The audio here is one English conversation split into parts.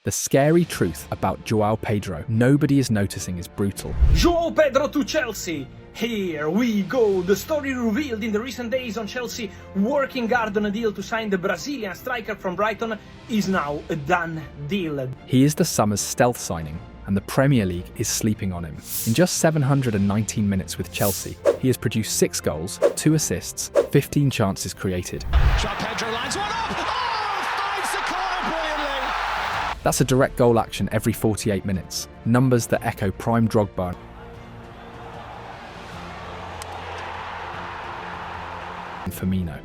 The scary truth about João Pedro nobody is noticing is brutal. João Pedro to Chelsea. Here we go. The story revealed in the recent days on Chelsea working hard on a deal to sign the Brazilian striker from Brighton is now a done deal. He is the summer's stealth signing, and the Premier League is sleeping on him. In just 719 minutes with Chelsea, he has produced 6 goals, 2 assists, 15 chances created. João Pedro lines one up. Finds the corner brilliantly. That's a direct goal action every 48 minutes, numbers that echo prime Drogba. And Firmino.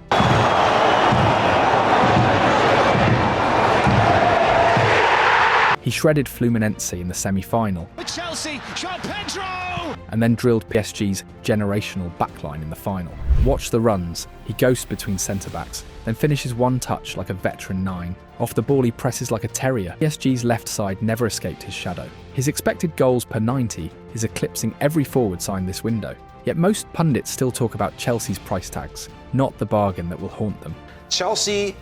He shredded Fluminense in the semi-final. Chelsea, João Pedro! And then drilled PSG's generational backline in the final. Watch the runs. He ghosts between centre-backs, then finishes one touch like a veteran 9. Off the ball he presses like a terrier. PSG's left side never escaped his shadow. His expected goals per 90 is eclipsing every forward signed this window. Yet most pundits still talk about Chelsea's price tags, not the bargain that will haunt them. Chelsea,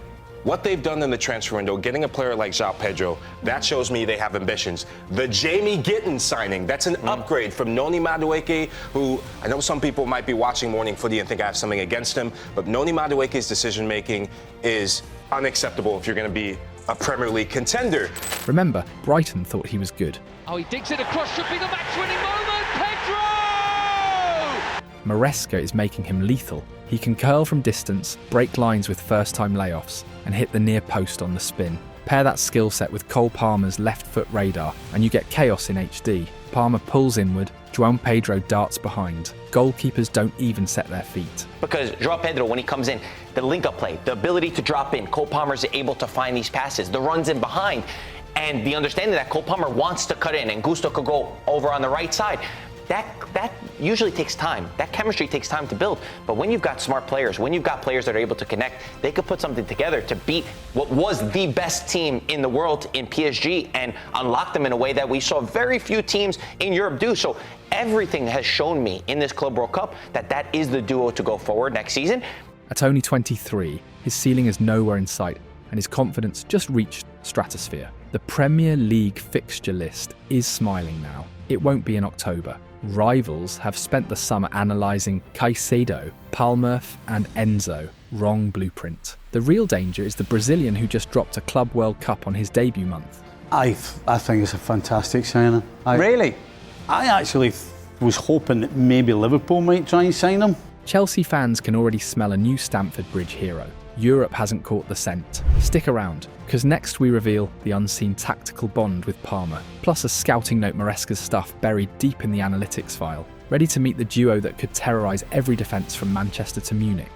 what they've done in the transfer window, getting a player like João Pedro, that shows me they have ambitions. The Jamie Gittins signing, that's an upgrade from Noni Madueke, who I know some people might be watching Morning Footy and think I have something against him, but Noni Madueke's decision-making is unacceptable if you're going to be a Premier League contender. Remember, Brighton thought he was good. Oh, he digs it across, should be the match-winning moment, Pedro! Maresca is making him lethal. He can curl from distance, break lines with first-time layoffs, and hit the near post on the spin. Pair that skill set with Cole Palmer's left foot radar, and you get chaos in HD. Palmer pulls inward, João Pedro darts behind. Goalkeepers don't even set their feet. Because João Pedro, when he comes in, the link-up play, the ability to drop in, Cole Palmer's able to find these passes, the runs in behind, and the understanding that Cole Palmer wants to cut in and Gusto could go over on the right side. That usually takes time. That chemistry takes time to build. But when you've got smart players, when you've got players that are able to connect, they could put something together to beat what was the best team in the world in PSG and unlock them in a way that we saw very few teams in Europe do. So everything has shown me in this Club World Cup that is the duo to go forward next season. At only 23, his ceiling is nowhere in sight, and his confidence just reached stratosphere. The Premier League fixture list is smiling now. It won't be in October. Rivals have spent the summer analysing Caicedo, Palmer and Enzo. Wrong blueprint. The real danger is the Brazilian who just dropped a Club World Cup on his debut month. I think it's a fantastic signing. Really? I actually was hoping that maybe Liverpool might try and sign him. Chelsea fans can already smell a new Stamford Bridge hero. Europe hasn't caught the scent. Stick around, because next we reveal the unseen tactical bond with Palmer, plus a scouting note Maresca's stuff buried deep in the analytics file, ready to meet the duo that could terrorise every defence from Manchester to Munich.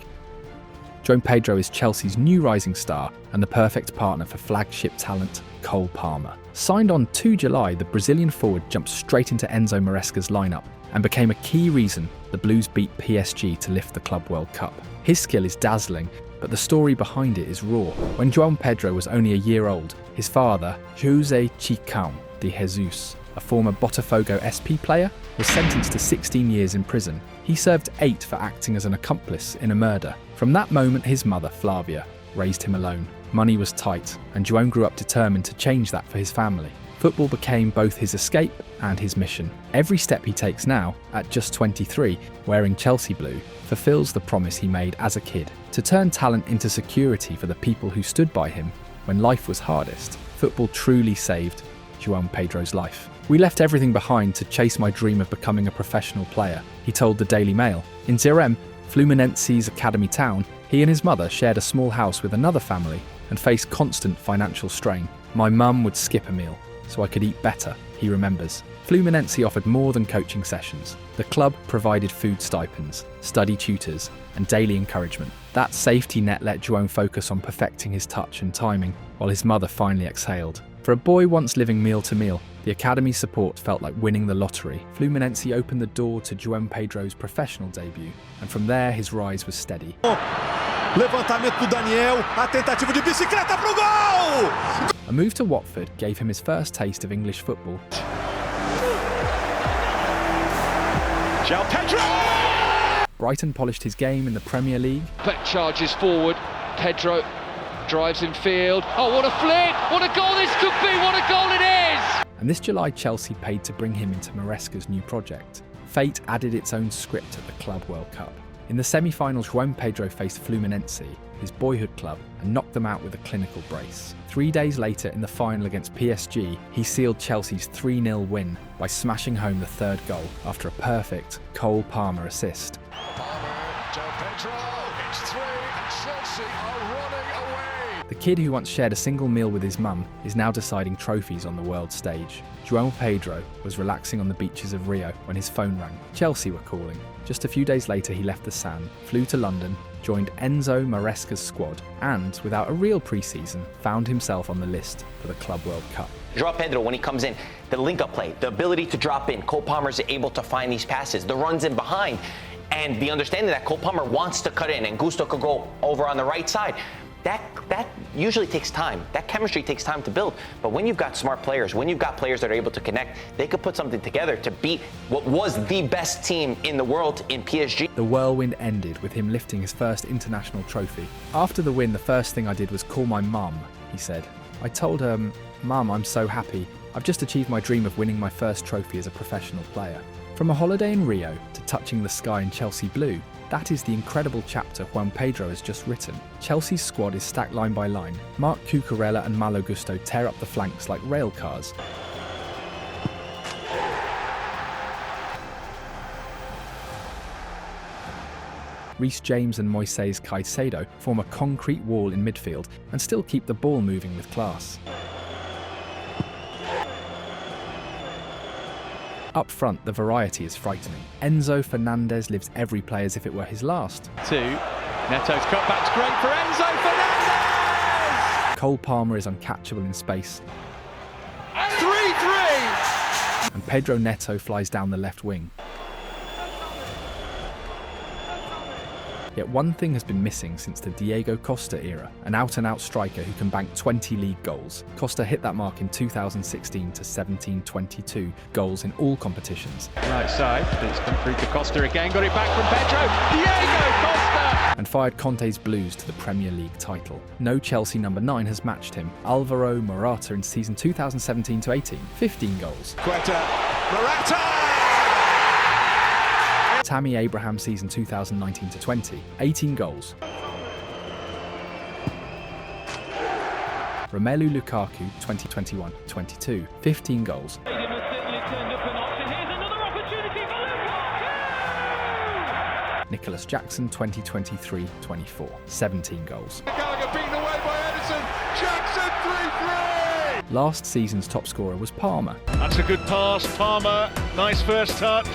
João Pedro is Chelsea's new rising star and the perfect partner for flagship talent Cole Palmer. Signed on 2 July, the Brazilian forward jumped straight into Enzo Maresca's lineup and became a key reason the Blues beat PSG to lift the Club World Cup. His skill is dazzling, but the story behind it is raw. When João Pedro was only a year old, his father, José Chicão de Jesus, a former Botafogo SP player, was sentenced to 16 years in prison. He served 8 for acting as an accomplice in a murder. From that moment, his mother, Flavia, raised him alone. Money was tight, and João grew up determined to change that for his family. Football became both his escape and his mission. Every step he takes now, at just 23, wearing Chelsea blue, fulfills the promise he made as a kid, to turn talent into security for the people who stood by him when life was hardest. Football truly saved João Pedro's life. We left everything behind to chase my dream of becoming a professional player, he told the Daily Mail. In Zerem, Fluminense's academy town, he and his mother shared a small house with another family and faced constant financial strain. My mum would skip a meal so I could eat better, he remembers. Fluminense offered more than coaching sessions. The club provided food stipends, study tutors, and daily encouragement. That safety net let João focus on perfecting his touch and timing, while his mother finally exhaled. For a boy once living meal to meal, the academy's support felt like winning the lottery. Fluminense opened the door to João Pedro's professional debut, and from there his rise was steady. Levantamento do Daniel, a tentativa de bicicleta pro gol! A move to Watford gave him his first taste of English football. João Pedro! Brighton polished his game in the Premier League. Beck charges forward, Pedro drives in field. Oh, what a flick! What a goal this could be! What a goal! and this July Chelsea paid to bring him into Maresca's new project. Fate added its own script at the Club World Cup. In the semi-finals, João Pedro faced Fluminense, his boyhood club, and knocked them out with a clinical brace. 3 days later, in the final against PSG, he sealed Chelsea's 3-0 win by smashing home the third goal after a perfect Cole Palmer assist. João Pedro, it's 3 and Chelsea are running away. The kid who once shared a single meal with his mum is now deciding trophies on the world stage. João Pedro was relaxing on the beaches of Rio when his phone rang. Chelsea were calling. Just a few days later, he left the San, flew to London, joined Enzo Maresca's squad, and, without a real pre-season, found himself on the list for the Club World Cup. João Pedro, when he comes in, the link-up play, the ability to drop in, Cole Palmer's able to find these passes, the runs in behind, and the understanding that Cole Palmer wants to cut in and Gusto could go over on the right side. That usually takes time. That chemistry takes time to build. But when you've got smart players, when you've got players that are able to connect, they could put something together to beat what was the best team in the world in PSG. The whirlwind ended with him lifting his first international trophy. After the win, the first thing I did was call my mum, he said. I told her, "Mum, I'm so happy. I've just achieved my dream of winning my first trophy as a professional player." From a holiday in Rio to touching the sky in Chelsea blue, that is the incredible chapter João Pedro has just written. Chelsea's squad is stacked line by line. Marc Cucurella and Malo Gusto tear up the flanks like rail cars. Reece James and Moises Caicedo form a concrete wall in midfield and still keep the ball moving with class. Up front, the variety is frightening. Enzo Fernández lives every play as if it were his last. 2. Neto's cutback's great for Enzo Fernández! Cole Palmer is uncatchable in space. 3-3! And Pedro Neto flies down the left wing. Yet one thing has been missing since the Diego Costa era, an out-and-out striker who can bank 20 league goals. Costa hit that mark in 2016 to 17-22 goals in all competitions. Right side, it's come through to Costa again, got it back from Pedro, Diego Costa! And fired Conte's Blues to the Premier League title. No Chelsea number 9 has matched him. Alvaro Morata in season 2017-18, 15 goals. Morata! Tammy Abraham season 2019-20, 18 goals. Romelu Lukaku 2021-22, 15 goals. Nicholas Jackson 2023-24, 17 goals. Gallagher beaten away by Edison. Jackson 3-3. Last season's top scorer was Palmer. That's a good pass, Palmer. Nice first touch.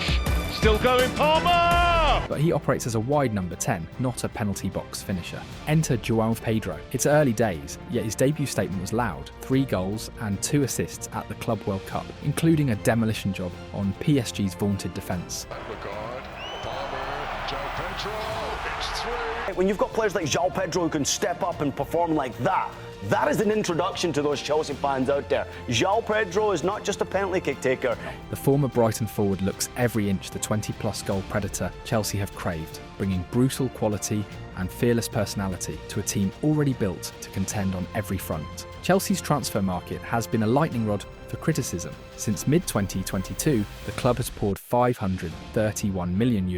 Still going, Palmer! But he operates as a wide number 10, not a penalty box finisher. Enter João Pedro. It's early days, yet his debut statement was loud. 3 goals and 2 assists at the Club World Cup, including a demolition job on PSG's vaunted defence. When you've got players like João Pedro who can step up and perform like that, that is an introduction to those Chelsea fans out there. João Pedro is not just a penalty kick taker. The former Brighton forward looks every inch the 20-plus goal predator Chelsea have craved, bringing brutal quality and fearless personality to a team already built to contend on every front. Chelsea's transfer market has been a lightning rod for criticism. Since mid-2022, the club has poured €531 million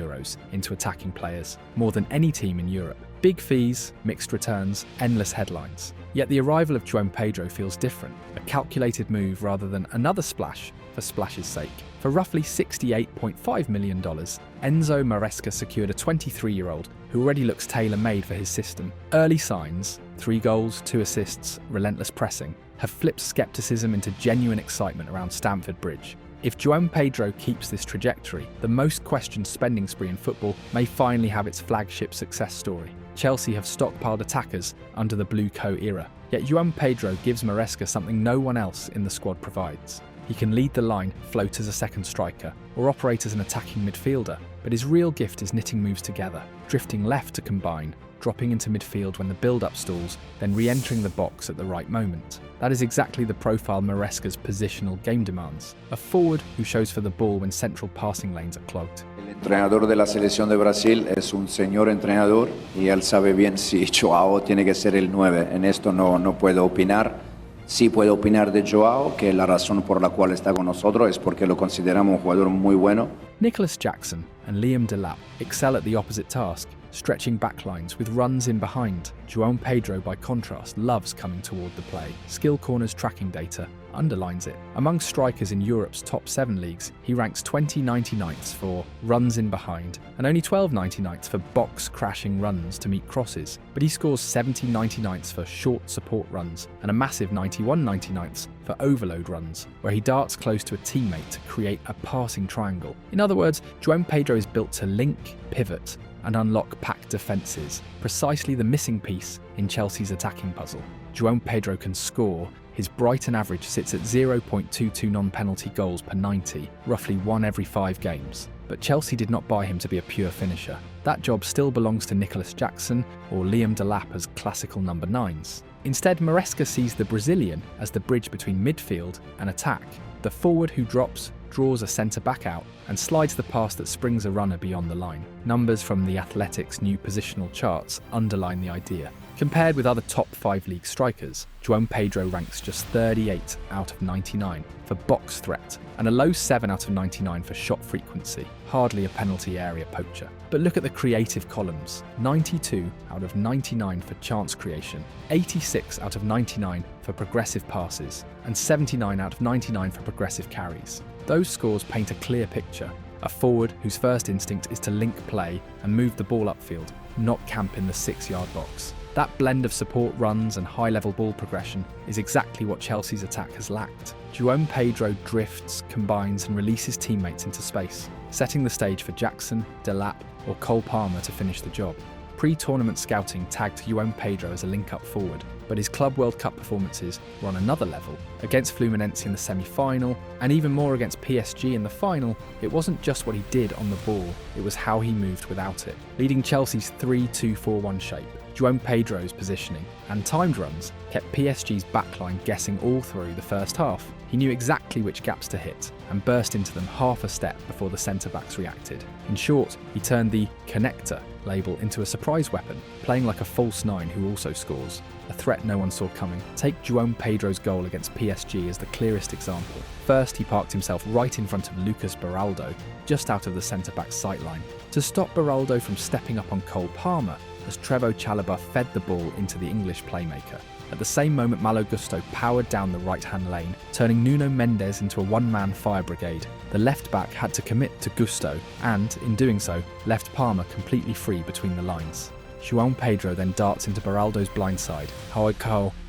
into attacking players, more than any team in Europe. Big fees, mixed returns, endless headlines. Yet the arrival of João Pedro feels different, a calculated move rather than another splash for splash's sake. For roughly $68.5 million, Enzo Maresca secured a 23-year-old who already looks tailor-made for his system. Early signs, 3 goals, 2 assists, relentless pressing, have flipped scepticism into genuine excitement around Stamford Bridge. If João Pedro keeps this trajectory, the most questioned spending spree in football may finally have its flagship success story. Chelsea have stockpiled attackers under the Blue Co era, yet João Pedro gives Maresca something no one else in the squad provides. He can lead the line, float as a second striker, or operate as an attacking midfielder, but his real gift is knitting moves together, drifting left to combine, dropping into midfield when the build-up stalls, then re-entering the box at the right moment. That is exactly the profile Maresca's positional game demands. A forward who shows for the ball when central passing lanes are clogged. El entrenador de la selección de Brasil es un señor entrenador y él sabe bien si João tiene que ser el 9. En esto no puedo opinar. Sí puedo opinar de Joao, que la razón por la cual está con nosotros es porque lo consideramos un jugador muy bueno. Nicholas Jackson and Liam Delap excel at the opposite task, stretching backlines with runs in behind. João Pedro, by contrast, loves coming toward the play. Skill Corner's tracking data underlines it. Among strikers in Europe's top 7 leagues, he ranks 20 99ths for runs in behind and only 12 99ths for box-crashing runs to meet crosses. But he scores 70 99ths for short support runs and a massive 91 99ths for overload runs, where he darts close to a teammate to create a passing triangle. In other words, João Pedro is built to link, pivot, and unlock packed defences, precisely the missing piece in Chelsea's attacking puzzle. João Pedro can score. His Brighton average sits at 0.22 non-penalty goals per 90, roughly 1 every 5 games. But Chelsea did not buy him to be a pure finisher. That job still belongs to Nicholas Jackson or Liam Delap as classical number 9s. Instead, Maresca sees the Brazilian as the bridge between midfield and attack, the forward who drops, draws a centre-back out, and slides the pass that springs a runner beyond the line. Numbers from the Athletic's new positional charts underline the idea. Compared with other top 5 league strikers, João Pedro ranks just 38 out of 99 for box threat and a low 7 out of 99 for shot frequency, hardly a penalty area poacher. But look at the creative columns: 92 out of 99 for chance creation, 86 out of 99 for progressive passes, and 79 out of 99 for progressive carries. Those scores paint a clear picture. A forward whose first instinct is to link play and move the ball upfield, not camp in the 6-yard box. That blend of support runs and high-level ball progression is exactly what Chelsea's attack has lacked. João Pedro drifts, combines and releases teammates into space, setting the stage for Jackson, Delap or Cole Palmer to finish the job. Pre-tournament scouting tagged João Pedro as a link-up forward, but his Club World Cup performances were on another level. Against Fluminense in the semi-final, and even more against PSG in the final, it wasn't just what he did on the ball, it was how he moved without it. Leading Chelsea's 3-2-4-1 shape, João Pedro's positioning and timed runs kept PSG's backline guessing all through the first half. He knew exactly which gaps to hit and burst into them half a step before the centre-backs reacted. In short, he turned the connector label into a surprise weapon, playing like a false 9 who also scores, a threat no one saw coming. Take João Pedro's goal against PSG as the clearest example. First, he parked himself right in front of Lucas Beraldo, just out of the centre-back's sightline, to stop Beraldo from stepping up on Cole Palmer as Trevoh Chalobah fed the ball into the English playmaker. At the same moment, Malo Gusto powered down the right-hand lane, turning Nuno Mendes into a one-man fire brigade. The left-back had to commit to Gusto and, in doing so, left Palmer completely free between the lines. João Pedro then darts into Beraldo's blindside,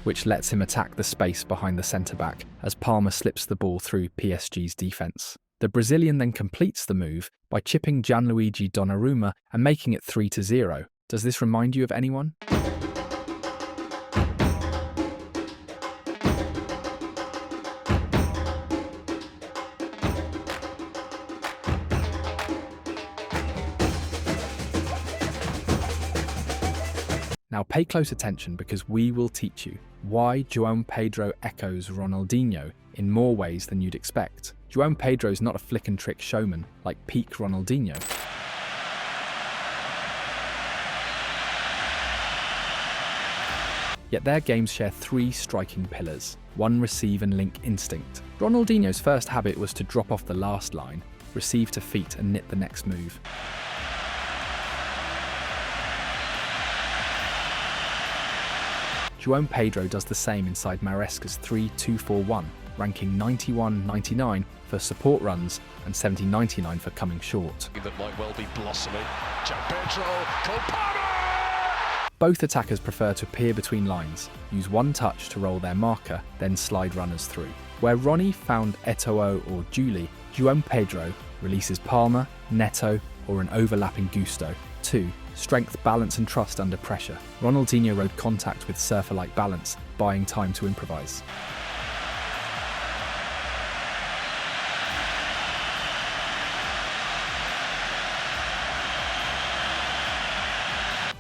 which lets him attack the space behind the centre-back as Palmer slips the ball through PSG's defence. The Brazilian then completes the move by chipping Gianluigi Donnarumma and making it 3-0. Does this remind you of anyone? Now pay close attention because we will teach you why João Pedro echoes Ronaldinho in more ways than you'd expect. João Pedro is not a flick and trick showman like peak Ronaldinho. Yet their games share 3 striking pillars: 1 receive and link instinct. Ronaldinho's first habit was to drop off the last line, receive to feet and knit the next move. João Pedro does the same inside Maresca's 3-2-4-1, ranking 91-99 for support runs and 70-99 for coming short. That might well be blossoming. João Pedro, Cole Palmer! Both attackers prefer to appear between lines, use 1 touch to roll their marker, then slide runners through. Where Ronnie found Eto'o or Julie, João Pedro releases Palmer, Neto, or an overlapping Gusto. 2. Strength, balance and trust under pressure. Ronaldinho rode contact with surfer-like balance, buying time to improvise.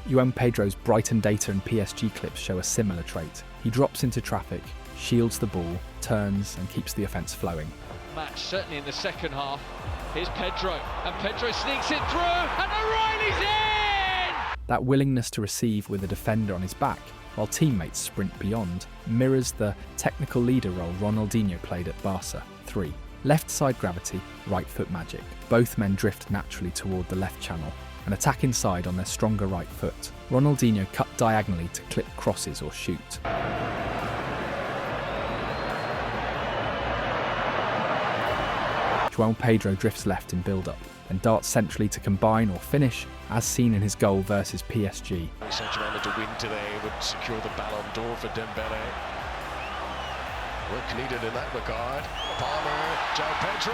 João Pedro's Brighton data and PSG clips show a similar trait. He drops into traffic, shields the ball, turns and keeps the offence flowing. Match certainly in the second half. Here's Pedro, and Pedro sneaks it through, and O'Reilly's in! That willingness to receive with a defender on his back while teammates sprint beyond, mirrors the technical leader role Ronaldinho played at Barca. 3. Left side gravity, right foot magic. Both men drift naturally toward the left channel and attack inside on their stronger right foot. Ronaldinho cut diagonally to clip crosses or shoot. João Pedro drifts left in build-up and darts centrally to combine or finish, as seen in his goal versus PSG. Saint-Germain to win today would secure the Ballon d'Or for Dembele. Work needed in that regard. Palmer, João Pedro,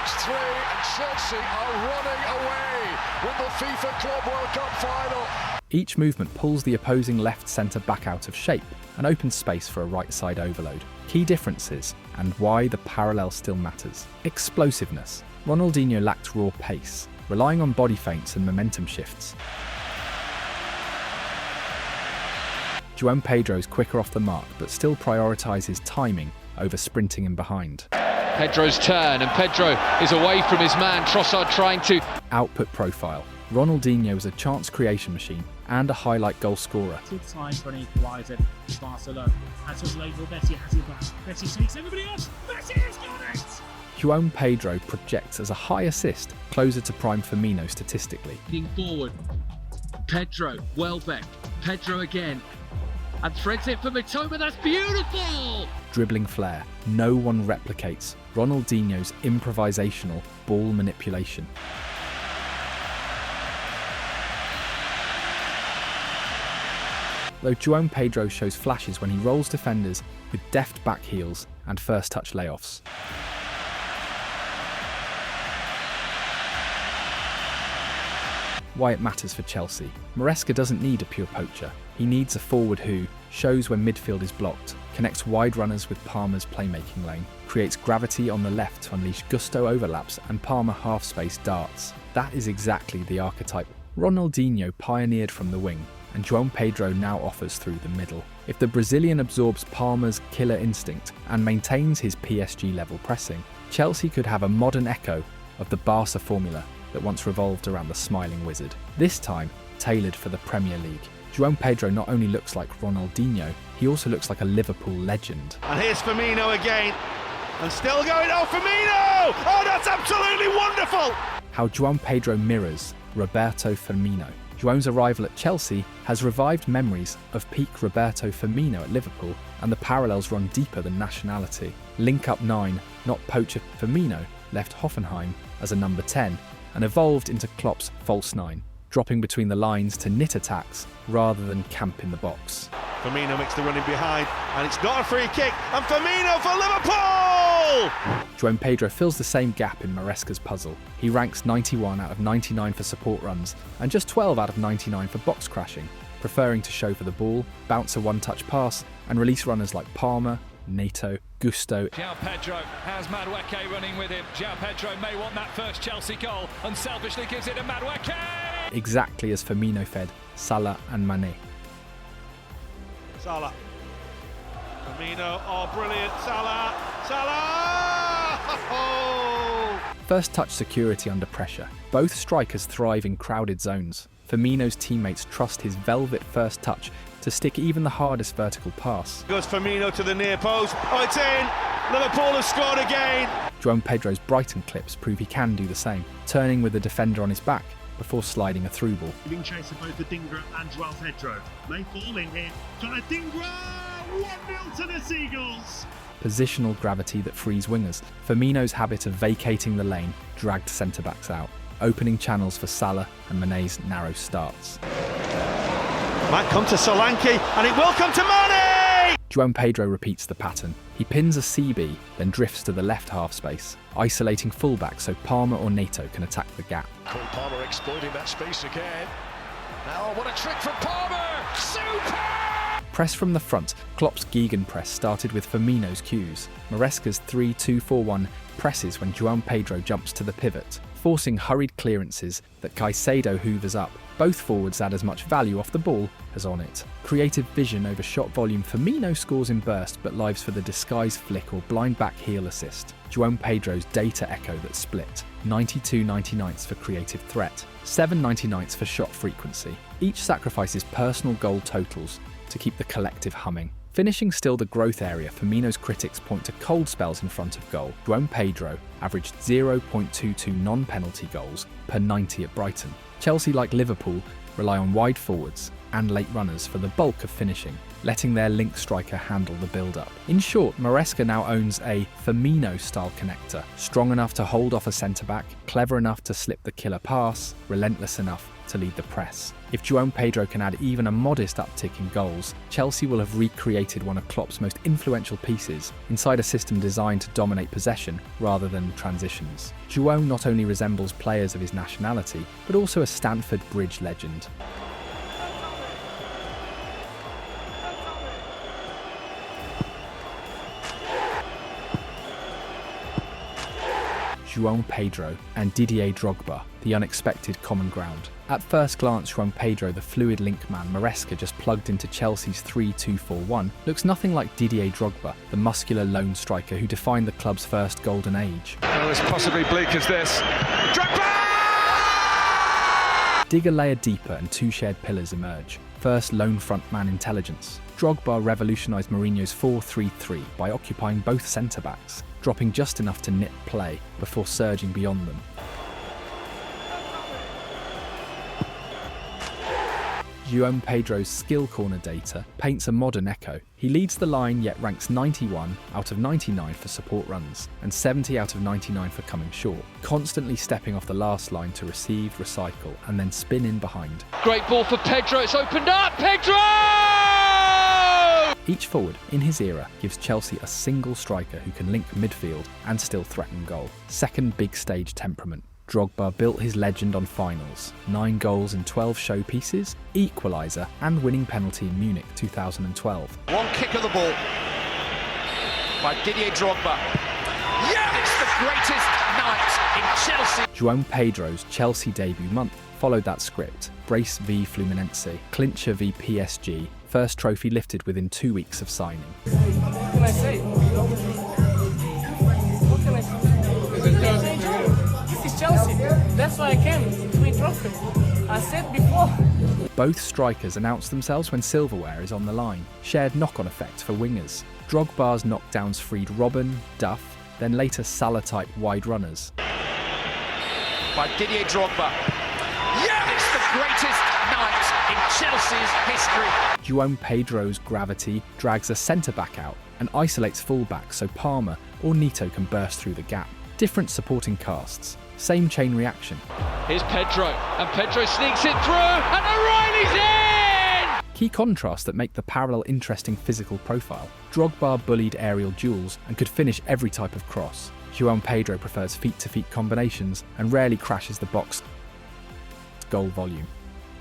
it's 3, and Chelsea are running away with the FIFA Club World Cup final. Each movement pulls the opposing left centre back out of shape and opens space for a right side overload. Key differences and why the parallel still matters. Explosiveness. Ronaldinho lacked raw pace, relying on body feints and momentum shifts. João Pedro is quicker off the mark, but still prioritises timing over sprinting in behind. Pedro's turn, and Pedro is away from his man. Trossard trying to... Output profile. Ronaldinho is a chance creation machine and a highlight goal scorer. Good time for an equaliser for Barcelona. As was late for Messi, has it back. Messi takes everybody else. Messi has got it! João Pedro projects as a high assist, closer to prime Firmino statistically. Forward. Pedro, Welbeck. Pedro again. And threads it for Mitoma, that's beautiful! Dribbling flair. No one replicates Ronaldinho's improvisational ball manipulation. Though João Pedro shows flashes when he rolls defenders with deft back heels and first touch layoffs. Why it matters for Chelsea. Maresca doesn't need a pure poacher. He needs a forward who shows when midfield is blocked, connects wide runners with Palmer's playmaking lane, creates gravity on the left to unleash Gusto overlaps and Palmer half-space darts. That is exactly the archetype Ronaldinho pioneered from the wing, and João Pedro now offers through the middle. If the Brazilian absorbs Palmer's killer instinct and maintains his PSG-level pressing, Chelsea could have a modern echo of the Barca formula that once revolved around the smiling wizard, this time tailored for the Premier League. João Pedro not only looks like Ronaldinho, he also looks like a Liverpool legend. And here's Firmino again, and still going, oh Firmino! Oh, that's absolutely wonderful! How João Pedro mirrors Roberto Firmino. João's arrival at Chelsea has revived memories of peak Roberto Firmino at Liverpool, and the parallels run deeper than nationality. Link-up 9, not poacher Firmino, left Hoffenheim as a number 10, and evolved into Klopp's false 9, dropping between the lines to knit attacks rather than camp in the box. Firmino makes the running behind, and it's not a free kick, and Firmino for Liverpool! João Pedro fills the same gap in Maresca's puzzle. He ranks 91 out of 99 for support runs, and just 12 out of 99 for box crashing, preferring to show for the ball, bounce a one-touch pass, and release runners like Palmer, Neto, Gusto. João Pedro has Madueke running with him. João Pedro may want that first Chelsea goal and selfishly gives it to Madueke! Exactly as Firmino fed Salah and Mane. Salah. Firmino, oh brilliant, Salah! Salah! Oh! First touch security under pressure. Both strikers thrive in crowded zones. Firmino's teammates trust his velvet first touch to stick even the hardest vertical pass. Goes Firmino to the near post. Oh, it's in! Liverpool have scored again! João Pedro's Brighton clips prove he can do the same, turning with the defender on his back before sliding a through ball. Giving chase of both the Dingra and João Pedro. May fall in here. Trying to Dingra! 1-0 to the Seagulls! Positional gravity that frees wingers. Firmino's habit of vacating the lane dragged centre-backs out, opening channels for Salah and Mane's narrow starts. Might come to Solanke, and it will come to Mane! João Pedro repeats the pattern. He pins a CB, then drifts to the left half space, isolating fullback so Palmer or Neto can attack the gap. Cole Palmer exploiting that space again. Now what a trick from Palmer! Super! Press from the front, Klopp's gegenpress started with Firmino's cues. Maresca's 3-2-4-1 presses when João Pedro jumps to the pivot, forcing hurried clearances that Caicedo hoovers up. Both forwards add as much value off the ball as on it. Creative vision over shot volume, Firmino scores in burst but lives for the disguise flick or blind back heel assist. João Pedro's data echo that split, 92/99ths for creative threat, 7/99ths for shot frequency. Each sacrifices personal goal totals to keep the collective humming. Finishing still the growth area, Firmino's critics point to cold spells in front of goal. João Pedro averaged 0.22 non-penalty goals per 90 at Brighton. Chelsea, like Liverpool, rely on wide forwards and late runners for the bulk of finishing, letting their link striker handle the build-up. In short, Maresca now owns a Firmino-style connector, strong enough to hold off a centre-back, clever enough to slip the killer pass, relentless enough to lead the press. If João Pedro can add even a modest uptick in goals, Chelsea will have recreated one of Klopp's most influential pieces inside a system designed to dominate possession rather than transitions. João not only resembles players of his nationality, but also a Stamford Bridge legend. João Pedro and Didier Drogba, the unexpected common ground. At first glance, João Pedro, the fluid link man Maresca just plugged into Chelsea's 3-2-4-1, looks nothing like Didier Drogba, the muscular lone striker who defined the club's first golden age. Oh, as possibly bleak as this. Drogba! Dig a layer deeper and two shared pillars emerge. First, lone frontman intelligence. Drogba revolutionised Mourinho's 4-3-3 by occupying both centre-backs, dropping just enough to nip play before surging beyond them. João Pedro's skill corner data paints a modern echo. He leads the line yet ranks 91 out of 99 for support runs and 70 out of 99 for coming short, constantly stepping off the last line to receive, recycle and then spin in behind. Great ball for Pedro, it's opened up, Pedro! Each forward in his era gives Chelsea a single striker who can link midfield and still threaten goal. Second big stage temperament. Drogba built his legend on finals, 9 goals in 12 showpieces, equaliser and winning penalty in Munich 2012. One kick of the ball by Didier Drogba. Yeah, it's the greatest night in Chelsea. João Pedro's Chelsea debut month followed that script. Brace v Fluminense, clincher v PSG, first trophy lifted within 2 weeks of signing. What can I say? What can I say? This is Chelsea. That's why I came to win trophy. I said before. Both strikers announce themselves when silverware is on the line. Shared knock-on effect for wingers. Drogba's knockdowns freed Robben, Duff, then later Salah-type wide runners. By Didier Drogba. Yeah, it's the greatest night in Chelsea's history. João Pedro's gravity drags a centre-back out and isolates full-back so Palmer or Neto can burst through the gap. Different supporting casts, same chain reaction. Here's Pedro, and Pedro sneaks it through, and O'Reilly's in! Key contrasts that make the parallel interesting physical profile. Drogba bullied aerial duels and could finish every type of cross. João Pedro prefers feet-to-feet combinations and rarely crashes the box goal volume.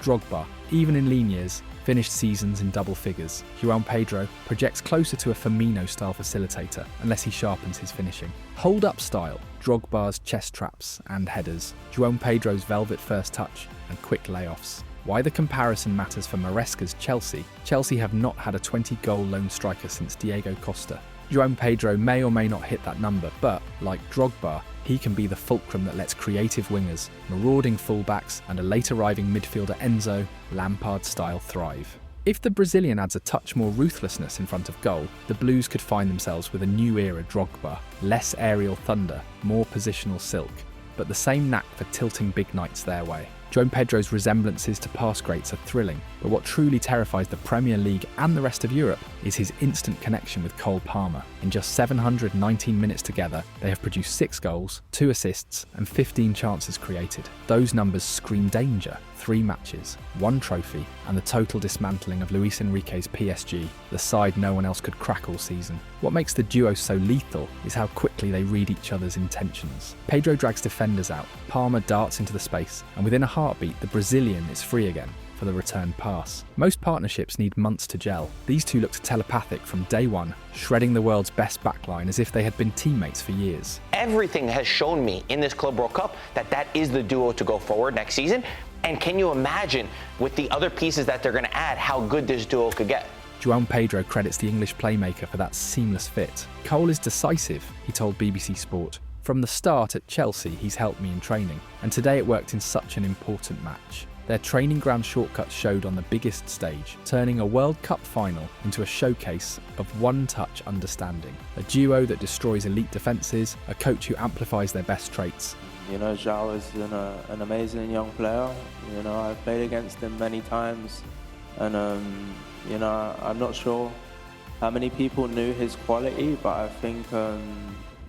Drogba, even in lean years, finished seasons in double figures. João Pedro projects closer to a Firmino-style facilitator unless he sharpens his finishing. Hold-up style, Drogba's chest traps and headers. João Pedro's velvet first touch and quick layoffs. Why the comparison matters for Maresca's Chelsea? Chelsea have not had a 20-goal lone striker since Diego Costa. João Pedro may or may not hit that number, but, like Drogba, he can be the fulcrum that lets creative wingers, marauding fullbacks and a late-arriving midfielder Enzo, Lampard-style thrive. If the Brazilian adds a touch more ruthlessness in front of goal, the Blues could find themselves with a new era Drogba, less aerial thunder, more positional silk, but the same knack for tilting big nights their way. João Pedro's resemblances to past greats are thrilling, but what truly terrifies the Premier League and the rest of Europe is his instant connection with Cole Palmer. In just 719 minutes together, they have produced 6 goals, 2 assists, and 15 chances created. Those numbers scream danger. 3 matches, 1 trophy, and the total dismantling of Luis Enrique's PSG, the side no one else could crack all season. What makes the duo so lethal is how quickly they read each other's intentions. Pedro drags defenders out, Palmer darts into the space, and within a heartbeat, the Brazilian is free again for the return pass. Most partnerships need months to gel. These two looked telepathic from day one, shredding the world's best backline as if they had been teammates for years. Everything has shown me in this Club World Cup that is the duo to go forward next season. And can you imagine, with the other pieces that they're going to add, how good this duo could get? João Pedro credits the English playmaker for that seamless fit. Cole is decisive, he told BBC Sport. From the start at Chelsea, he's helped me in training, and today it worked in such an important match. Their training ground shortcuts showed on the biggest stage, turning a World Cup final into a showcase of one-touch understanding. A duo that destroys elite defences, a coach who amplifies their best traits. You know, João is an amazing young player. You know, I've played against him many times, and you know, I'm not sure how many people knew his quality, but I think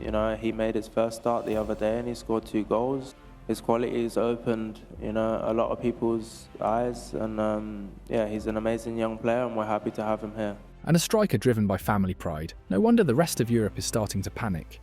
you know, he made his first start the other day and he scored 2 goals. His quality has opened, you know, a lot of people's eyes, and yeah, he's an amazing young player, and we're happy to have him here. And a striker driven by family pride. No wonder the rest of Europe is starting to panic.